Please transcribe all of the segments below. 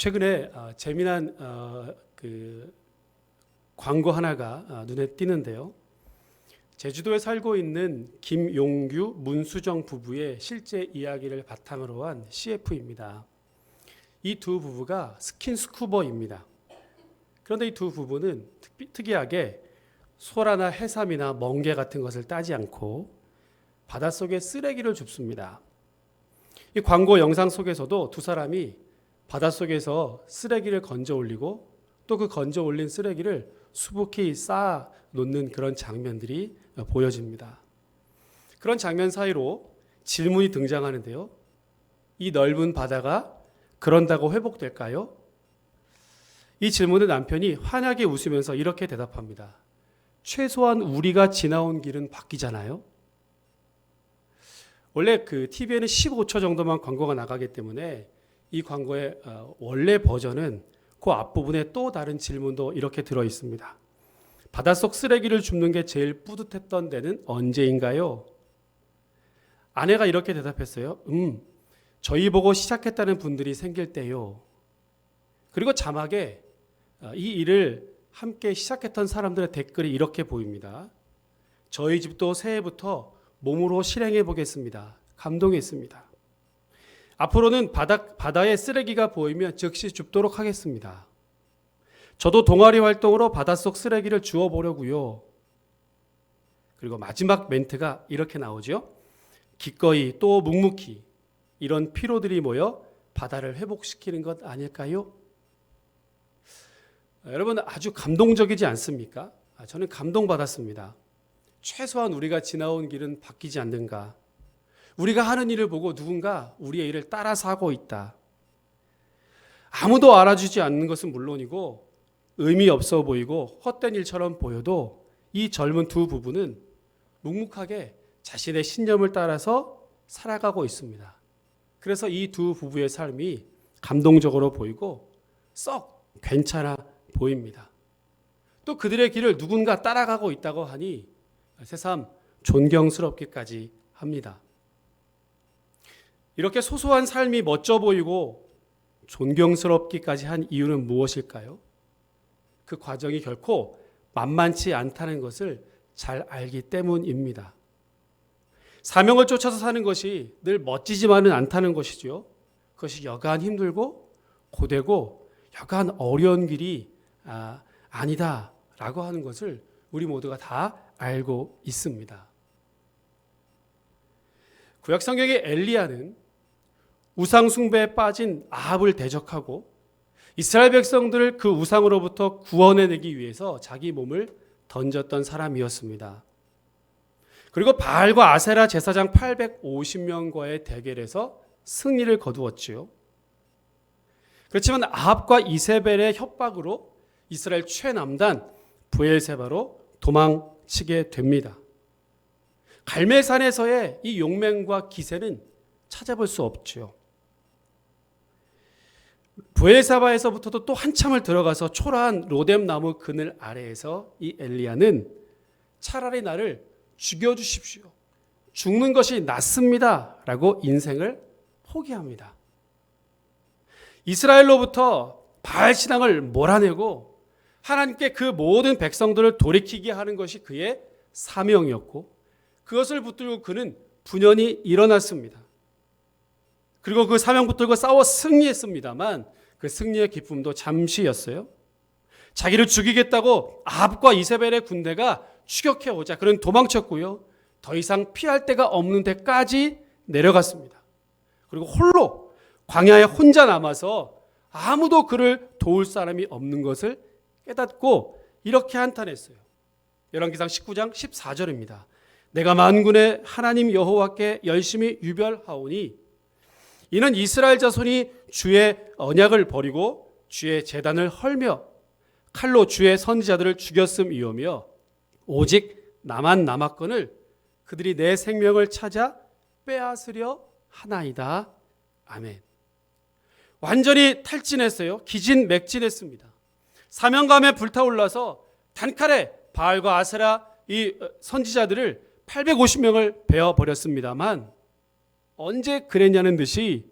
최근에 재미난 광고 하나가 눈에 띄는데요. 제주도에 살고 있는 김용규, 문수정 부부의 실제 이야기를 바탕으로 한 CF입니다. 이 두 부부가 스킨스쿠버입니다. 그런데 이 두 부부는 특이하게 소라나 해삼이나 멍게 같은 것을 따지 않고 바닷속에 쓰레기를 줍습니다. 이 광고 영상 속에서도 두 사람이 바닷속에서 쓰레기를 건져 올리고 또 그 건져 올린 쓰레기를 수북히 쌓아 놓는 그런 장면들이 보여집니다. 그런 장면 사이로 질문이 등장하는데요. 이 넓은 바다가 그런다고 회복될까요? 이 질문에 남편이 환하게 웃으면서 이렇게 대답합니다. 최소한 우리가 지나온 길은 바뀌잖아요. 원래 TV에는 15초 정도만 광고가 나가기 때문에 이 광고의 원래 버전은 그 앞부분에 또 다른 질문도 이렇게 들어 있습니다. 바닷속 쓰레기를 줍는 게 제일 뿌듯했던 데는 언제인가요? 아내가 이렇게 대답했어요. 저희 보고 시작했다는 분들이 생길 때요. 그리고 자막에 이 일을 함께 시작했던 사람들의 댓글이 이렇게 보입니다. 저희 집도 새해부터 몸으로 실행해 보겠습니다. 감동했습니다. 앞으로는 바다에 쓰레기가 보이면 즉시 줍도록 하겠습니다. 저도 동아리 활동으로 바닷속 쓰레기를 주워보려고요. 그리고 마지막 멘트가 이렇게 나오죠. 기꺼이 또 묵묵히 이런 피로들이 모여 바다를 회복시키는 것 아닐까요? 여러분 아주 감동적이지 않습니까? 저는 감동받았습니다. 최소한 우리가 지나온 길은 바뀌지 않는가? 우리가 하는 일을 보고 누군가 우리의 일을 따라서 하고 있다. 아무도 알아주지 않는 것은 물론이고 의미 없어 보이고 헛된 일처럼 보여도 이 젊은 두 부부는 묵묵하게 자신의 신념을 따라서 살아가고 있습니다. 그래서 이 두 부부의 삶이 감동적으로 보이고 썩 괜찮아 보입니다. 또 그들의 길을 누군가 따라가고 있다고 하니 새삼 존경스럽기까지 합니다. 이렇게 소소한 삶이 멋져 보이고 존경스럽기까지 한 이유는 무엇일까요? 그 과정이 결코 만만치 않다는 것을 잘 알기 때문입니다. 사명을 쫓아서 사는 것이 늘 멋지지만은 않다는 것이죠. 그것이 여간 힘들고 고되고 여간 어려운 길이 아니다라고 하는 것을 우리 모두가 다 알고 있습니다. 구약 성경의 엘리야는 우상 숭배에 빠진 아합을 대적하고 이스라엘 백성들을 그 우상으로부터 구원해내기 위해서 자기 몸을 던졌던 사람이었습니다. 그리고 바알과 아세라 제사장 850명과의 대결에서 승리를 거두었지요. 그렇지만 아합과 이세벨의 협박으로 이스라엘 최남단 브엘세바로 도망치게 됩니다. 갈멜산에서의 이 용맹과 기세는 찾아볼 수 없지요. 브엘세바에서부터도 또 한참을 들어가서 초라한 로뎀 나무 그늘 아래에서 이 엘리야는 차라리 나를 죽여주십시오. 죽는 것이 낫습니다. 라고 인생을 포기합니다. 이스라엘로부터 바알 신앙을 몰아내고 하나님께 그 모든 백성들을 돌이키게 하는 것이 그의 사명이었고 그것을 붙들고 그는 분연히 일어났습니다. 그리고 그 사명 붙들고 싸워 승리했습니다만 그 승리의 기쁨도 잠시였어요. 자기를 죽이겠다고 아합과 이세벨의 군대가 추격해 오자 그는 도망쳤고요. 더 이상 피할 데가 없는 데까지 내려갔습니다. 그리고 홀로 광야에 혼자 남아서 아무도 그를 도울 사람이 없는 것을 깨닫고 이렇게 한탄했어요. 열왕기상 19장 14절입니다. 내가 만군의 하나님 여호와께 열심히 유별하오니 이는 이스라엘 자손이 주의 언약을 버리고 주의 제단을 헐며 칼로 주의 선지자들을 죽였음이오며 오직 나만 남았거늘 그들이 내 생명을 찾아 빼앗으려 하나이다. 아멘. 완전히 탈진했어요. 기진맥진했습니다. 사명감에 불타올라서 단칼에 바알과 아세라 이 선지자들을 850명을 베어버렸습니다만 언제 그랬냐는 듯이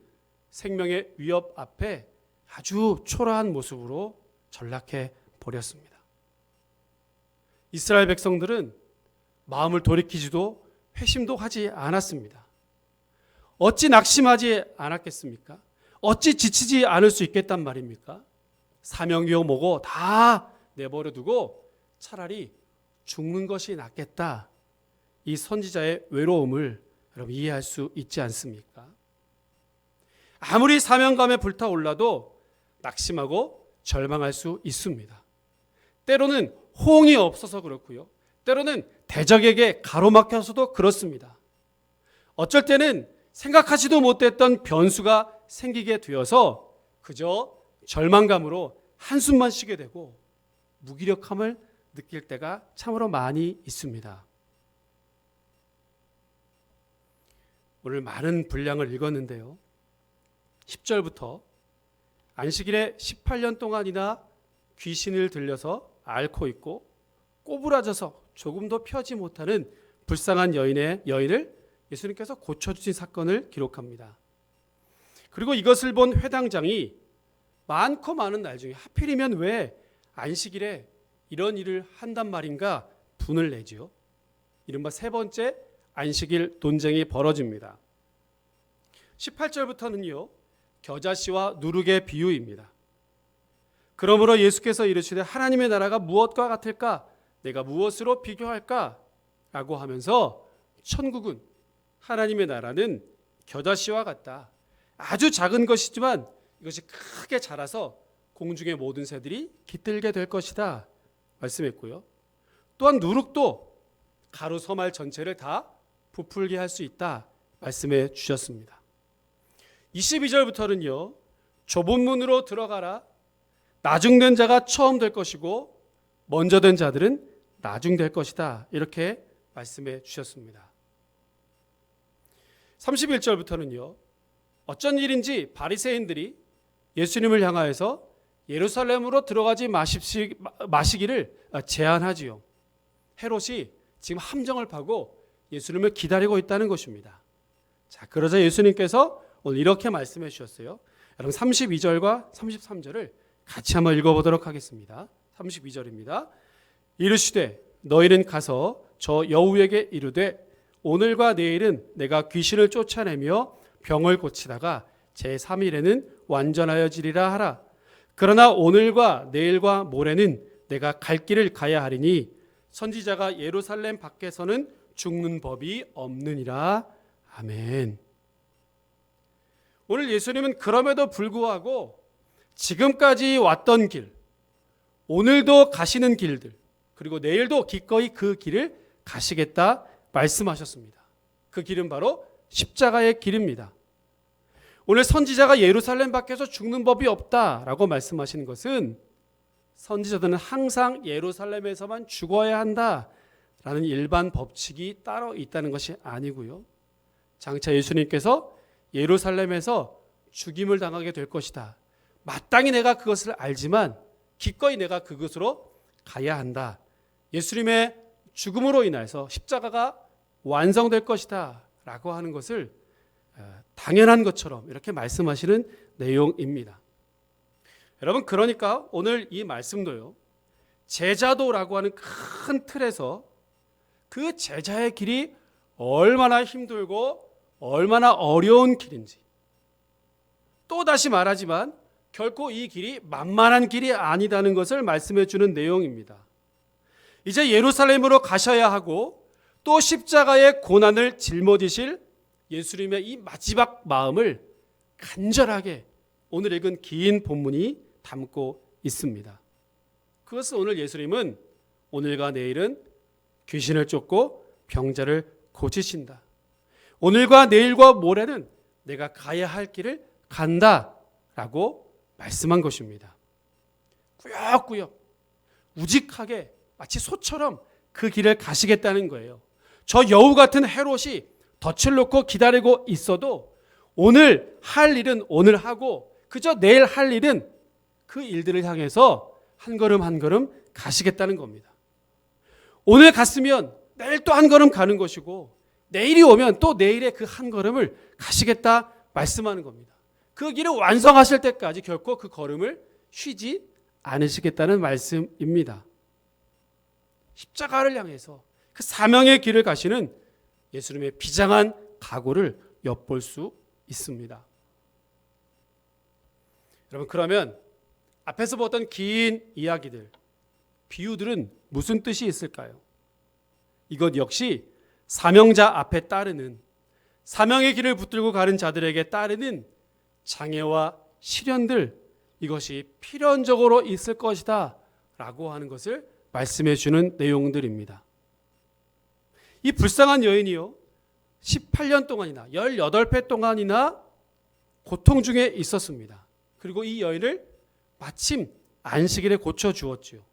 생명의 위협 앞에 아주 초라한 모습으로 전락해 버렸습니다. 이스라엘 백성들은 마음을 돌이키지도 회심도 하지 않았습니다. 어찌 낙심하지 않았겠습니까? 어찌 지치지 않을 수 있겠단 말입니까? 사명이요 뭐고 다 내버려 두고 차라리 죽는 것이 낫겠다. 이 선지자의 외로움을 여러분 이해할 수 있지 않습니까? 아무리 사명감에 불타올라도 낙심하고 절망할 수 있습니다. 때로는 호응이 없어서 그렇고요. 때로는 대적에게 가로막혀서도 그렇습니다. 어쩔 때는 생각하지도 못했던 변수가 생기게 되어서 그저 절망감으로 한숨만 쉬게 되고 무기력함을 느낄 때가 참으로 많이 있습니다. 오늘 많은 분량을 읽었는데요. 10절부터 안식일에 18년 동안이나 귀신을 들려서 앓고 있고 꼬부라져서 조금도 펴지 못하는 불쌍한 여인을 예수님께서 고쳐주신 사건을 기록합니다. 그리고 이것을 본 회당장이 많고 많은 날 중에 하필이면 왜 안식일에 이런 일을 한단 말인가 분을 내지요. 이른바 세 번째 안식일 논쟁이 벌어집니다. 18절부터는요. 겨자씨와 누룩의 비유입니다. 그러므로 예수께서 이르시되 하나님의 나라가 무엇과 같을까? 내가 무엇으로 비교할까? 라고 하면서 천국은 하나님의 나라는 겨자씨와 같다. 아주 작은 것이지만 이것이 크게 자라서 공중의 모든 새들이 깃들게 될 것이다 말씀했고요. 또한 누룩도 가루 서말 전체를 다 부풀게 할 수 있다 말씀해 주셨습니다. 22절부터는요. 좁은 문으로 들어가라. 나중된 자가 처음 될 것이고 먼저 된 자들은 나중될 것이다. 이렇게 말씀해 주셨습니다. 31절부터는요. 어쩐 일인지 바리새인들이 예수님을 향하여서 예루살렘으로 들어가지 마시기를 제안하지요. 헤롯이 지금 함정을 파고 예수님을 기다리고 있다는 것입니다. 자, 그러자 예수님께서 오늘 이렇게 말씀해 주셨어요. 여러분 32절과 33절을 같이 한번 읽어보도록 하겠습니다. 32절입니다. 이르시되 너희는 가서 저 여우에게 이르되 오늘과 내일은 내가 귀신을 쫓아내며 병을 고치다가 제3일에는 완전하여지리라 하라. 그러나 오늘과 내일과 모레는 내가 갈 길을 가야 하리니 선지자가 예루살렘 밖에서는 죽는 법이 없느니라. 아멘. 오늘 예수님은 그럼에도 불구하고 지금까지 왔던 길, 오늘도 가시는 길들, 그리고 내일도 기꺼이 그 길을 가시겠다 말씀하셨습니다. 그 길은 바로 십자가의 길입니다. 오늘 선지자가 예루살렘 밖에서 죽는 법이 없다라고 말씀하시는 것은 선지자들은 항상 예루살렘에서만 죽어야 한다라는 일반 법칙이 따로 있다는 것이 아니고요. 장차 예수님께서 예루살렘에서 죽임을 당하게 될 것이다. 마땅히 내가 그것을 알지만 기꺼이 내가 그것으로 가야 한다. 예수님의 죽음으로 인해서 십자가가 완성될 것이다 라고 하는 것을 당연한 것처럼 이렇게 말씀하시는 내용입니다. 여러분, 그러니까 오늘 이 말씀도요, 제자도라고 하는 큰 틀에서 그 제자의 길이 얼마나 힘들고 얼마나 어려운 길인지, 또 다시 말하지만 결코 이 길이 만만한 길이 아니다는 것을 말씀해 주는 내용입니다. 이제 예루살렘으로 가셔야 하고 또 십자가의 고난을 짊어지실 예수님의 이 마지막 마음을 간절하게 오늘 읽은 긴 본문이 담고 있습니다. 그것은 오늘 예수님은 오늘과 내일은 귀신을 쫓고 병자를 고치신다. 오늘과 내일과 모레는 내가 가야 할 길을 간다라고 말씀한 것입니다. 꾸역꾸역 우직하게 마치 소처럼 그 길을 가시겠다는 거예요. 저 여우 같은 헤롯이 덫을 놓고 기다리고 있어도 오늘 할 일은 오늘 하고 그저 내일 할 일은 그 일들을 향해서 한 걸음 한 걸음 가시겠다는 겁니다. 오늘 갔으면 내일 또 한 걸음 가는 것이고 내일이 오면 또 내일의 그 한 걸음을 가시겠다 말씀하는 겁니다. 그 길을 완성하실 때까지 결코 그 걸음을 쉬지 않으시겠다는 말씀입니다. 십자가를 향해서 그 사명의 길을 가시는 예수님의 비장한 각오를 엿볼 수 있습니다. 여러분, 그러면 앞에서 보던 긴 이야기들, 비유들은 무슨 뜻이 있을까요? 이것 역시 사명자 앞에 따르는, 사명의 길을 붙들고 가는 자들에게 따르는 장애와 시련들, 이것이 필연적으로 있을 것이다 라고 하는 것을 말씀해 주는 내용들입니다. 이 불쌍한 여인이요, 18년 동안이나 18회 동안이나 고통 중에 있었습니다. 그리고 이 여인을 마침 안식일에 고쳐주었지요.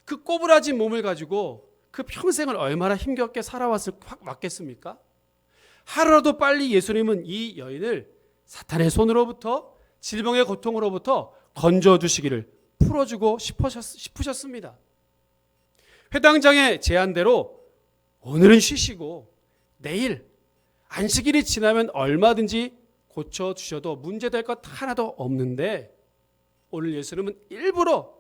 그 꼬부라진 몸을 가지고 그 평생을 얼마나 힘겹게 살아왔겠습니까? 하루라도 빨리 예수님은 이 여인을 사탄의 손으로부터, 질병의 고통으로부터 건져주시기를, 풀어주고 싶으셨습니다. 회당장의 제안대로 오늘은 쉬시고 내일 안식일이 지나면 얼마든지 고쳐주셔도 문제될 것 하나도 없는데, 오늘 예수님은 일부러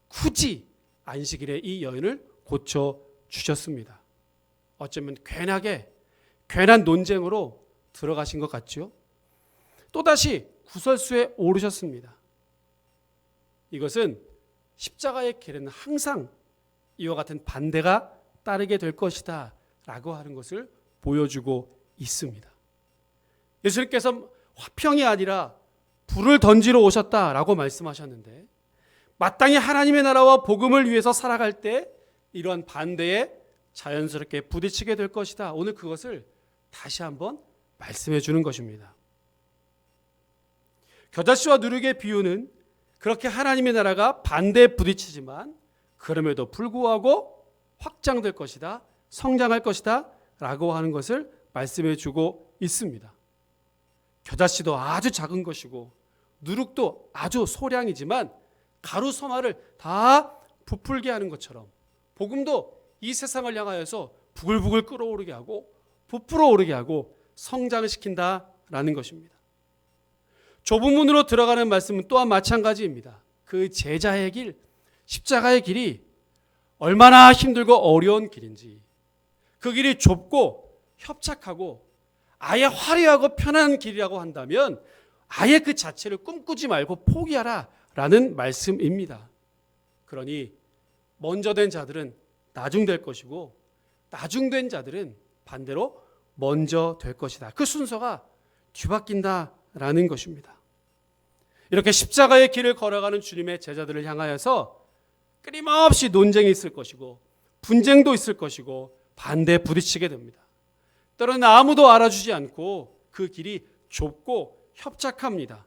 굳이 안식일에 이 여인을 고쳐주셨습니다. 어쩌면 괜한 논쟁으로 들어가신 것 같죠? 또다시 구설수에 오르셨습니다. 이것은 십자가의 길에는 항상 이와 같은 반대가 따르게 될 것이다 라고 하는 것을 보여주고 있습니다. 예수님께서 화평이 아니라 불을 던지러 오셨다라고 말씀하셨는데, 마땅히 하나님의 나라와 복음을 위해서 살아갈 때 이러한 반대에 자연스럽게 부딪히게 될 것이다. 오늘 그것을 다시 한번 말씀해 주는 것입니다. 겨자씨와 누룩의 비유는 그렇게 하나님의 나라가 반대에 부딪히지만 그럼에도 불구하고 확장될 것이다, 성장할 것이다 라고 하는 것을 말씀해 주고 있습니다. 겨자씨도 아주 작은 것이고 누룩도 아주 소량이지만 가루 소마를 다 부풀게 하는 것처럼 복음도 이 세상을 향하여서 부글부글 끓어오르게 하고 부풀어 오르게 하고 성장시킨다라는 것입니다. 좁은 문으로 들어가는 말씀은 또한 마찬가지입니다. 그 제자의 길, 십자가의 길이 얼마나 힘들고 어려운 길인지, 그 길이 좁고 협착하고 아예 화려하고 편한 길이라고 한다면 아예 그 자체를 꿈꾸지 말고 포기하라 라는 말씀입니다. 그러니 먼저 된 자들은 나중될 것이고 나중된 자들은 반대로 먼저 될 것이다. 그 순서가 뒤바뀐다라는 것입니다. 이렇게 십자가의 길을 걸어가는 주님의 제자들을 향하여서 끊임없이 논쟁이 있을 것이고 분쟁도 있을 것이고 반대에 부딪히게 됩니다. 때로는 아무도 알아주지 않고 그 길이 좁고 협착합니다.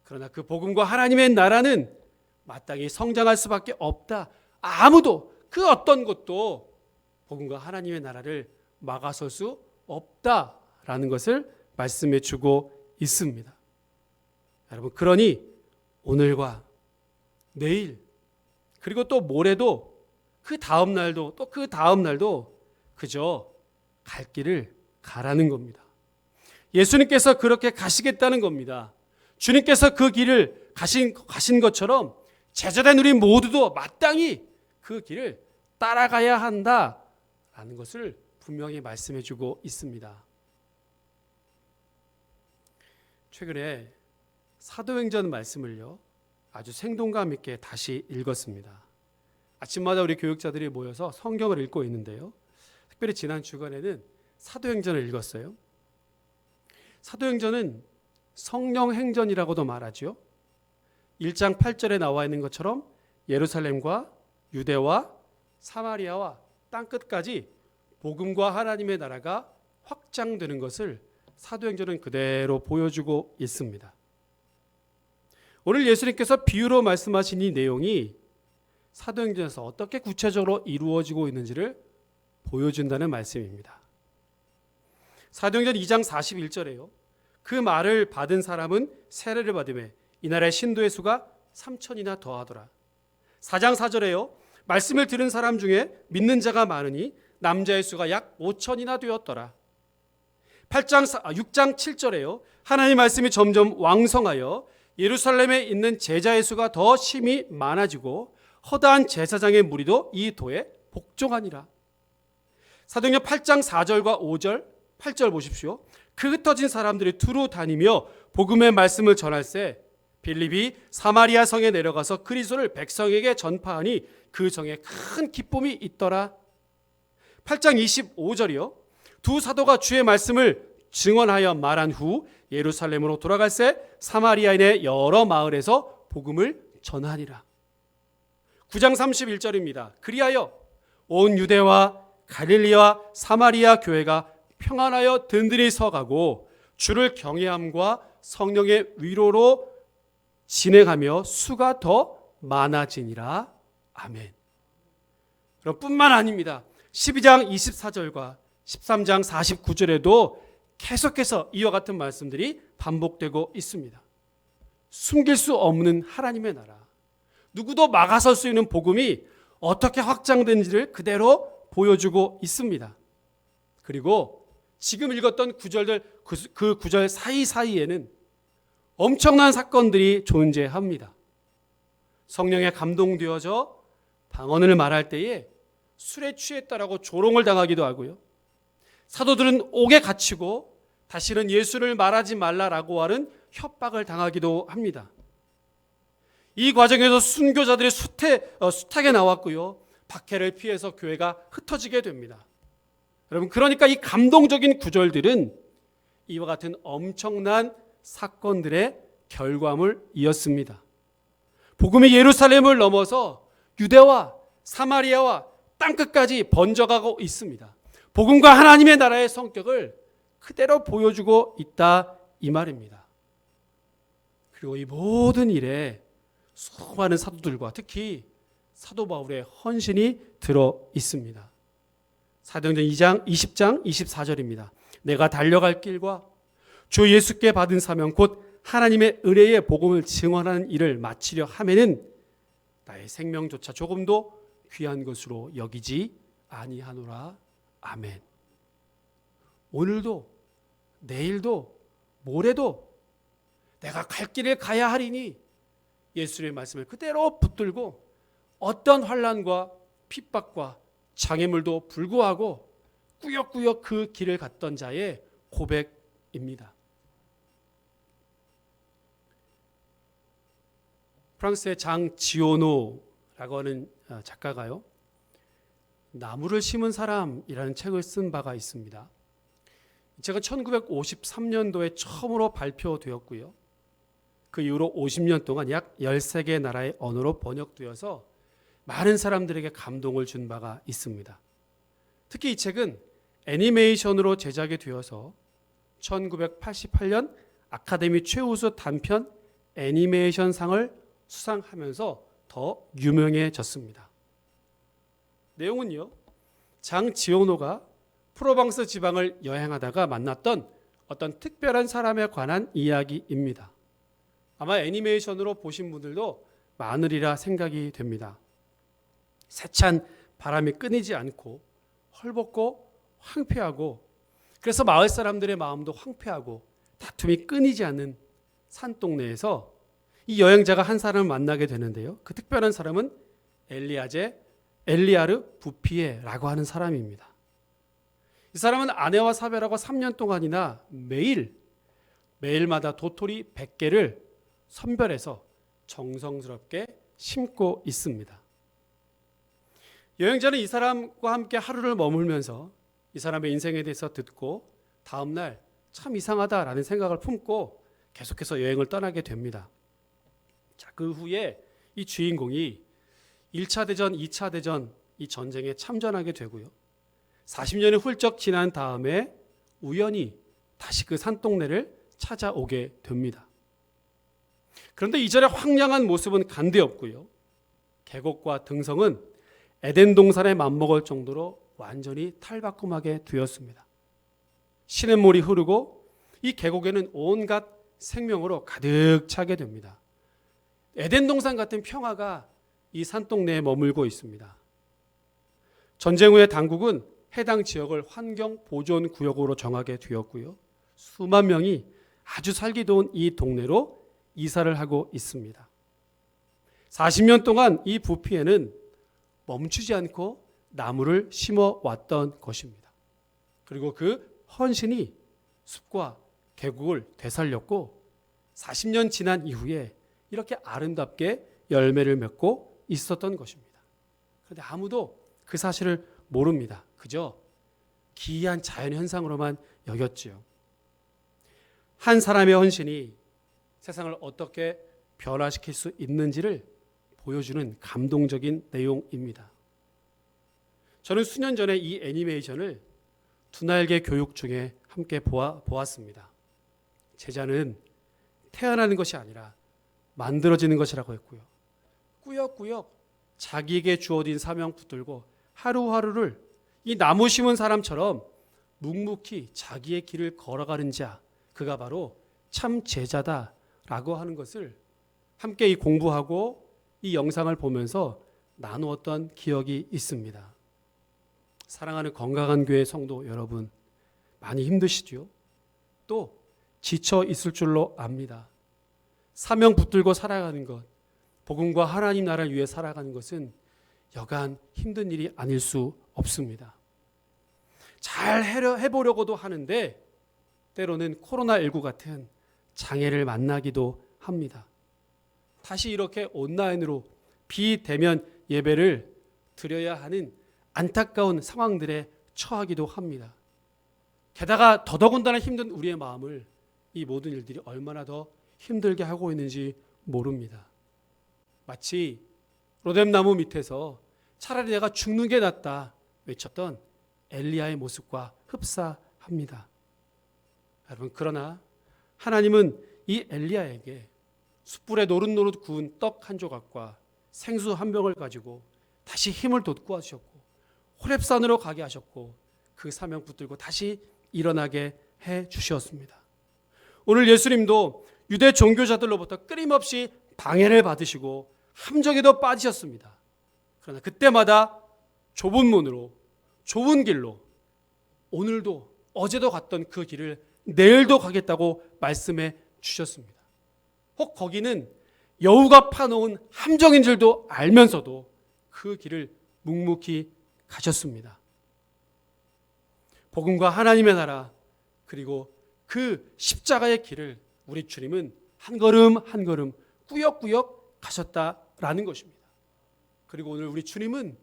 그러나 그 복음과 하나님의 나라는 마땅히 성장할 수밖에 없다. 아무도 그 어떤 것도 복음과 하나님의 나라를 막아설 수 없다라는 것을 말씀해 주고 있습니다. 여러분, 그러니 오늘과 내일 그리고 또 모레도 그 다음 날도 또 그 다음 날도 그저 갈 길을 가라는 겁니다. 예수님께서 그렇게 가시겠다는 겁니다. 주님께서 그 길을 가신 것처럼 제자된 우리 모두도 마땅히 그 길을 따라가야 한다라는 것을 분명히 말씀해 주고 있습니다. 최근에 사도행전 말씀을요, 아주 생동감 있게 다시 읽었습니다. 아침마다 우리 교육자들이 모여서 성경을 읽고 있는데요, 특별히 지난 주간에는 사도행전을 읽었어요. 사도행전은 성령행전이라고도 말하죠. 1장 8절에 나와 있는 것처럼 예루살렘과 유대와 사마리아와 땅끝까지 복음과 하나님의 나라가 확장되는 것을 사도행전은 그대로 보여주고 있습니다. 오늘 예수님께서 비유로 말씀하신 이 내용이 사도행전에서 어떻게 구체적으로 이루어지고 있는지를 보여준다는 말씀입니다. 사도행전 2장 41절에요. 그 말을 받은 사람은 세례를 받으며 이날의 신도의 수가 3천이나 더하더라. 4장 4절에요. 말씀을 들은 사람 중에 믿는 자가 많으니 남자의 수가 약 5천이나 되었더라. 6장 7절에요. 하나님 말씀이 점점 왕성하여 예루살렘에 있는 제자의 수가 더 심히 많아지고 허다한 제사장의 무리도 이 도에 복종하니라. 사도행전 8장 4절과 5절, 8절 보십시오. 그 흩어진 사람들이 두루 다니며 복음의 말씀을 전할세 빌립이 사마리아 성에 내려가서 그리스도를 백성에게 전파하니 그 성에 큰 기쁨이 있더라. 8장 25절이요. 두 사도가 주의 말씀을 증언하여 말한 후 예루살렘으로 돌아갈새 사마리아인의 여러 마을에서 복음을 전하니라. 9장 31절입니다. 그리하여 온 유대와 갈릴리와 사마리아 교회가 평안하여 든든히 서가고 주를 경외함과 성령의 위로로 진행하며 수가 더 많아지니라. 아멘. 그럼 뿐만 아닙니다. 12장 24절과 13장 49절에도 계속해서 이와 같은 말씀들이 반복되고 있습니다. 숨길 수 없는 하나님의 나라, 누구도 막아설 수 있는 복음이 어떻게 확장된지를 그대로 보여주고 있습니다. 그리고 지금 읽었던 구절들, 그 구절 사이사이에는 엄청난 사건들이 존재합니다. 성령에 감동되어져 방언을 말할 때에 술에 취했다라고 조롱을 당하기도 하고요. 사도들은 옥에 갇히고 다시는 예수를 말하지 말라라고 하는 협박을 당하기도 합니다. 이 과정에서 순교자들이 숱하게 나왔고요. 박해를 피해서 교회가 흩어지게 됩니다. 여러분, 그러니까 이 감동적인 구절들은 이와 같은 엄청난 사건들의 결과물이었습니다. 복음이 예루살렘을 넘어서 유대와 사마리아와 땅끝까지 번져가고 있습니다. 복음과 하나님의 나라의 성격을 그대로 보여주고 있다 이 말입니다. 그리고 이 모든 일에 수많은 사도들과 특히 사도 바울의 헌신이 들어 있습니다. 사도행전 2장 20장 24절입니다. 내가 달려갈 길과 주 예수께 받은 사명 곧 하나님의 은혜의 복음을 증언하는 일을 마치려 하면은 나의 생명조차 조금도 귀한 것으로 여기지 아니하노라. 아멘. 오늘도 내일도 모레도 내가 갈 길을 가야 하리니 예수의 말씀을 그대로 붙들고 어떤 환난과 핍박과 장애물도 불구하고 꾸역꾸역 그 길을 갔던 자의 고백입니다. 프랑스의 장 지오노라고 하는 작가가요, 나무를 심은 사람이라는 책을 쓴 바가 있습니다. 이 책은 1953년도에 처음으로 발표되었고요. 그 이후로 50년 동안 약 13개 나라의 언어로 번역되어서 많은 사람들에게 감동을 준 바가 있습니다. 특히 이 책은 애니메이션으로 제작이 되어서 1988년 아카데미 최우수 단편 애니메이션상을 수상하면서 더 유명해졌습니다. 내용은요, 장 지오노가 프로방스 지방을 여행하다가 만났던 어떤 특별한 사람에 관한 이야기입니다. 아마 애니메이션으로 보신 분들도 많으리라 생각이 됩니다. 세찬 바람이 끊이지 않고 헐벗고 황폐하고, 그래서 마을 사람들의 마음도 황폐하고 다툼이 끊이지 않는 산동네에서 이 여행자가 한 사람을 만나게 되는데요. 그 특별한 사람은 엘리아르 부피에라고 하는 사람입니다. 이 사람은 아내와 사별하고 3년 동안이나 매일마다 도토리 100개를 선별해서 정성스럽게 심고 있습니다. 여행자는 이 사람과 함께 하루를 머물면서 이 사람의 인생에 대해서 듣고 다음 날 참 이상하다라는 생각을 품고 계속해서 여행을 떠나게 됩니다. 자, 그 후에 이 주인공이 1차 대전, 2차 대전 이 전쟁에 참전하게 되고요. 40년이 훌쩍 지난 다음에 우연히 다시 그 산동네를 찾아오게 됩니다. 그런데 이전의 황량한 모습은 간데없고요. 계곡과 등성은 에덴 동산에 맞먹을 정도로 완전히 탈바꿈하게 되었습니다. 시냇물이 흐르고 이 계곡에는 온갖 생명으로 가득 차게 됩니다. 에덴 동산 같은 평화가 이 산동네에 머물고 있습니다. 전쟁 후에 당국은 해당 지역을 환경 보존 구역으로 정하게 되었고요. 수만 명이 아주 살기 좋은 이 동네로 이사를 하고 있습니다. 40년 동안 이 부피에는 멈추지 않고 나무를 심어 왔던 것입니다. 그리고 그 헌신이 숲과 계곡을 되살렸고 40년 지난 이후에 이렇게 아름답게 열매를 맺고 있었던 것입니다. 그런데 아무도 그 사실을 모릅니다. 그저 기이한 자연현상으로만 여겼지요. 한 사람의 헌신이 세상을 어떻게 변화시킬 수 있는지를 보여주는 감동적인 내용입니다. 저는 수년 전에 이 애니메이션을 두날개 교육 중에 함께 보았습니다. 제자는 태어나는 것이 아니라 만들어지는 것이라고 했고요. 꾸역꾸역 자기에게 주어진 사명 붙들고 하루하루를 이 나무 심은 사람처럼 묵묵히 자기의 길을 걸어가는 자, 그가 바로 참 제자다라고 하는 것을 함께 공부하고 이 영상을 보면서 나누었던 기억이 있습니다. 사랑하는 건강한 교회 성도 여러분, 많이 힘드시죠? 또 지쳐 있을 줄로 압니다. 사명 붙들고 살아가는 것, 복음과 하나님 나라를 위해 살아가는 것은 여간 힘든 일이 아닐 수 없습니다. 잘 해보려고도 하는데 때로는 코로나19 같은 장애를 만나기도 합니다. 다시 이렇게 온라인으로 비대면 예배를 드려야 하는 안타까운 상황들에 처하기도 합니다. 게다가 더더군다나 힘든 우리의 마음을 이 모든 일들이 얼마나 더 힘들게 하고 있는지 모릅니다. 마치 로뎀나무 밑에서 차라리 내가 죽는 게 낫다 외쳤던 엘리야의 모습과 흡사합니다. 여러분, 그러나 하나님은 이 엘리야에게 숯불에 노릇노릇 구운 떡 한 조각과 생수 한 병을 가지고 다시 힘을 돋구어 주셨고 호렙산으로 가게 하셨고 그 사명 붙들고 다시 일어나게 해 주셨습니다. 오늘 예수님도 유대 종교자들로부터 끊임없이 방해를 받으시고 함정에도 빠지셨습니다. 그러나 그때마다 좁은 문으로 좁은 길로 오늘도 어제도 갔던 그 길을 내일도 가겠다고 말씀해 주셨습니다. 혹 거기는 여우가 파놓은 함정인 줄도 알면서도 그 길을 묵묵히 가셨습니다. 복음과 하나님의 나라 그리고 그 십자가의 길을 우리 주님은 한 걸음 한 걸음 꾸역꾸역 가셨다라는 것입니다. 그리고 오늘 우리 주님은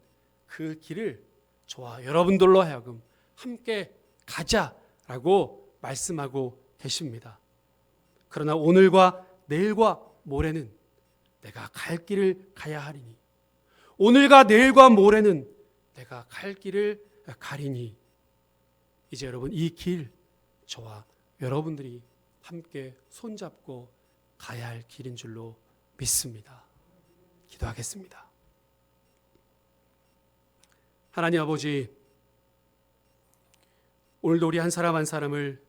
그 길을 저와 여러분들로 하여금 함께 가자라고 말씀하고 계십니다. 그러나 오늘과 내일과 모레는 내가 갈 길을 가야 하리니, 오늘과 내일과 모레는 내가 갈 길을 가리니, 이제 여러분 이 길 저와 여러분들이 함께 손잡고 가야 할 길인 줄로 믿습니다. 기도하겠습니다. 하나님 아버지, 오늘도 우리 한 사람 한 사람을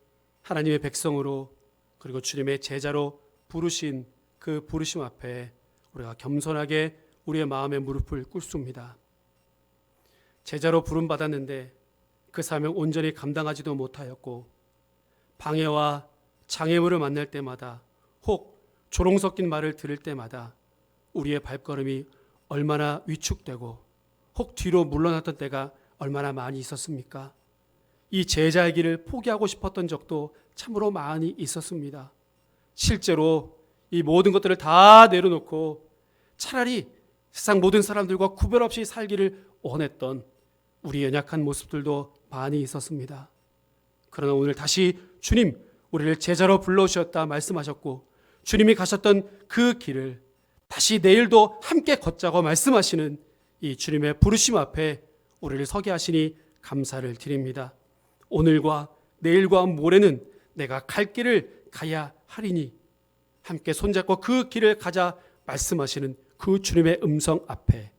하나님의 백성으로 그리고 주님의 제자로 부르신 그 부르심 앞에 우리가 겸손하게 우리의 마음의 무릎을 꿇습니다. 제자로 부름받았는데 그 사명 온전히 감당하지도 못하였고 방해와 장애물을 만날 때마다 혹 조롱 섞인 말을 들을 때마다 우리의 발걸음이 얼마나 위축되고 혹 뒤로 물러났던 때가 얼마나 많이 있었습니까? 이 제자의 길을 포기하고 싶었던 적도 참으로 많이 있었습니다. 실제로 이 모든 것들을 다 내려놓고 차라리 세상 모든 사람들과 구별 없이 살기를 원했던 우리 연약한 모습들도 많이 있었습니다. 그러나 오늘 다시 주님, 우리를 제자로 불러주셨다 말씀하셨고 주님이 가셨던 그 길을 다시 내일도 함께 걷자고 말씀하시는 이 주님의 부르심 앞에 우리를 서게 하시니 감사를 드립니다. 오늘과 내일과 모레는 내가 갈 길을 가야 하리니 함께 손잡고 그 길을 가자 말씀하시는 그 주님의 음성 앞에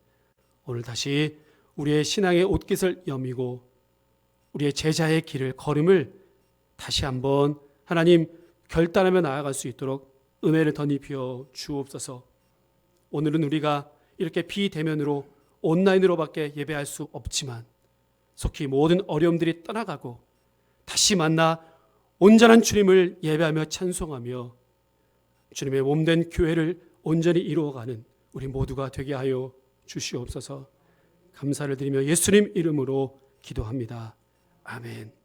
오늘 다시 우리의 신앙의 옷깃을 여미고 우리의 제자의 길을 걸음을 다시 한번 하나님 결단하며 나아갈 수 있도록 은혜를 덧입혀 주옵소서. 오늘은 우리가 이렇게 비대면으로 온라인으로밖에 예배할 수 없지만 속히 모든 어려움들이 떠나가고 다시 만나 온전한 주님을 예배하며 찬송하며 주님의 몸된 교회를 온전히 이루어가는 우리 모두가 되게 하여 주시옵소서. 감사를 드리며 예수님 이름으로 기도합니다. 아멘.